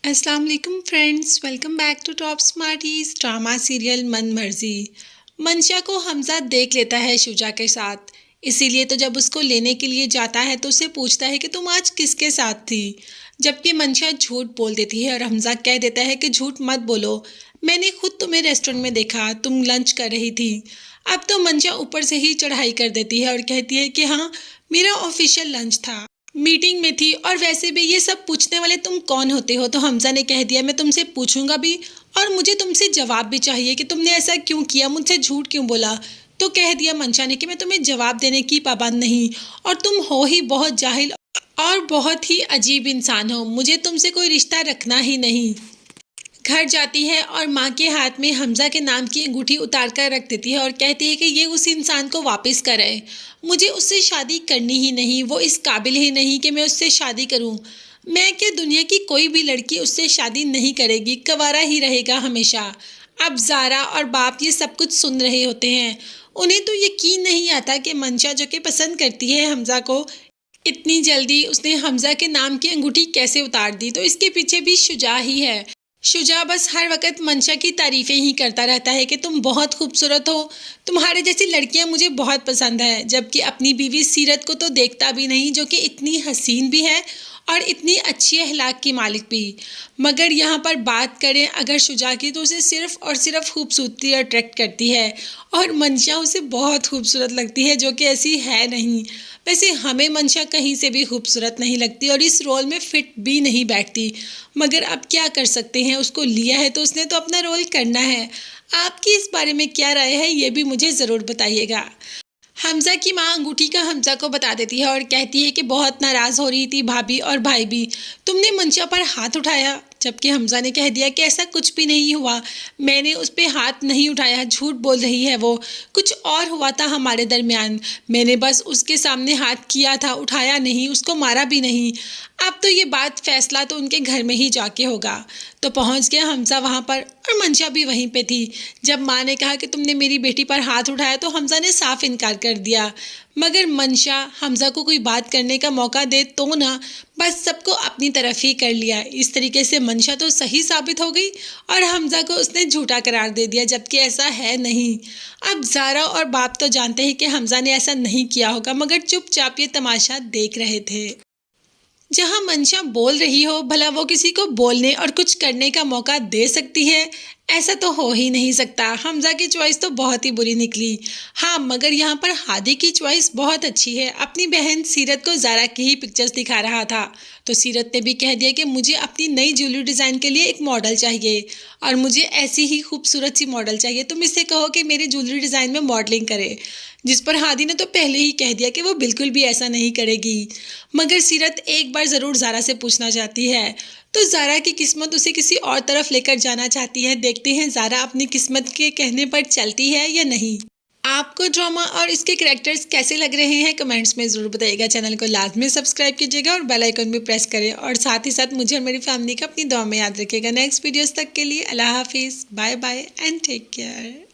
अस्सलाम वालेकुम friends, welcome back to top smarties. Drama serial Mann Marzi. मंशा को हमजा देख लेता है शुजा के साथ। इसीलिए तो जब उसको लेने के लिए जाता है तो उसे पूछता है कि तुम आज किसके साथ थी। जबकि मंशा झूठ बोल देती है और हमजा कह देता है कि झूठ मत बोलो, मैंने खुद तुम्हें रेस्टोरेंट में देखा, तुम लंच कर रही थी। अब तो मंशा ऊपर से ही चढ़ाई कर देती है और कहती है कि हाँ, मेरा ऑफिशियल लंच था, मीटिंग में थी, और वैसे भी ये सब पूछने वाले तुम कौन होते हो। तो हमजा ने कह दिया मैं तुमसे पूछूंगा भी, और मुझे तुमसे जवाब भी चाहिए कि तुमने ऐसा क्यों किया, मुझसे झूठ क्यों बोला। तो कह दिया मंशा ने कि मैं तुम्हें जवाब देने की पाबंद नहीं, और तुम हो ही बहुत जाहिल और बहुत ही अजीब इंसान हो, मुझे तुमसे कोई रिश्ता रखना ही नहीं। घर जाती है और माँ के हाथ में हमजा के नाम की अंगूठी उतार कर रख देती है और कहती है कि ये उस इंसान को वापस कराए, मुझे उससे शादी करनी ही नहीं, वो इस काबिल ही नहीं कि मैं उससे शादी करूं। मैं क्या, दुनिया की कोई भी लड़की उससे शादी नहीं करेगी, कंवारा ही रहेगा हमेशा। अब जारा और बाप ये सब कुछ सुन रहे होते हैं। उन्हें तो यकीन नहीं आता कि मंशा जो कि पसंद करती है हमजा को, इतनी जल्दी उसने हमजा के नाम की अंगूठी कैसे उतार दी। तो इसके पीछे भी शुजा ही है। शुजा बस हर वक्त मंशा की तारीफ़ें ही करता रहता है कि तुम बहुत खूबसूरत हो, तुम्हारे जैसी लड़कियां मुझे बहुत पसंद है। जबकि अपनी बीवी सीरत को तो देखता भी नहीं, जो कि इतनी हसीन भी है और इतनी अच्छी अखलाक की मालिक भी। मगर यहाँ पर बात करें अगर शुजा की, तो उसे सिर्फ और सिर्फ खूबसूरती अट्रैक्ट करती है, और मंशा उसे बहुत खूबसूरत लगती है, जो कि ऐसी है नहीं। वैसे हमें मंशा कहीं से भी खूबसूरत नहीं लगती और इस रोल में फिट भी नहीं बैठती। मगर अब क्या कर सकते हैं, उसको लिया है तो उसने तो अपना रोल करना है। आपकी इस बारे में क्या राय है, ये भी मुझे ज़रूर बताइएगा। हमजा की माँ अंगूठी का हमजा को बता देती है और कहती है कि बहुत नाराज़ हो रही थी भाभी और भाई भी, तुमने मंशा पर हाथ उठाया। जबकि हमजा ने कह दिया कि ऐसा कुछ भी नहीं हुआ, मैंने उस पर हाथ नहीं उठाया, झूठ बोल रही है वो, कुछ और हुआ था हमारे दरमियान, मैंने बस उसके सामने हाथ किया था, उठाया नहीं, उसको मारा भी नहीं। अब तो ये बात फैसला तो उनके घर में ही जाके होगा। तो पहुंच गया हमजा वहां पर, और मंशा भी वहीं पे थी। जब माँ ने कहा कि तुमने मेरी बेटी पर हाथ उठाया, तो हमजा ने साफ इनकार कर दिया। मगर मंशा हमजा को कोई बात करने का मौका दे तो ना, बस सबको अपनी तरफ ही कर लिया। इस तरीके से मंशा तो सही साबित हो गई और हमजा को उसने झूठा करार दे दिया, जबकि ऐसा है नहीं। अब जारा और बाप तो जानते हैं कि हमजा ने ऐसा नहीं किया होगा, मगर चुपचाप ये तमाशा देख रहे थे। जहां मंशा बोल रही हो, भला वो किसी को बोलने और कुछ करने का मौका दे सकती है? ऐसा तो हो ही नहीं सकता। हमजा की चॉइस तो बहुत ही बुरी निकली। हाँ, मगर यहाँ पर हादी की चॉइस बहुत अच्छी है। अपनी बहन सीरत को ज़ारा की ही पिक्चर्स दिखा रहा था, तो सीरत ने भी कह दिया कि मुझे अपनी नई ज्वेलरी डिज़ाइन के लिए एक मॉडल चाहिए, और मुझे ऐसी ही खूबसूरत सी मॉडल चाहिए, तुम इससे कहो कि मेरी ज्वेलरी डिज़ाइन में मॉडलिंग करे। जिस पर हादी ने तो पहले ही कह दिया कि वो बिल्कुल भी ऐसा नहीं करेगी। मगर सीरत एक बार ज़रूर ज़ारा से पूछना चाहती है। तो ज़ारा की किस्मत उसे किसी और तरफ लेकर जाना चाहती है। देखते हैं ज़ारा अपनी किस्मत के कहने पर चलती है या नहीं। आपको ड्रामा और इसके कैरेक्टर्स कैसे लग रहे हैं, कमेंट्स में ज़रूर बताइएगा। चैनल को लाजमी सब्सक्राइब कीजिएगा और बेल आइकन भी प्रेस करें, और साथ ही साथ मुझे और मेरी फैमिली का अपनी दुआ में याद रखिएगा। नेक्स्ट वीडियोस तक के लिए अल्लाह हाफिज़, bye bye and take care.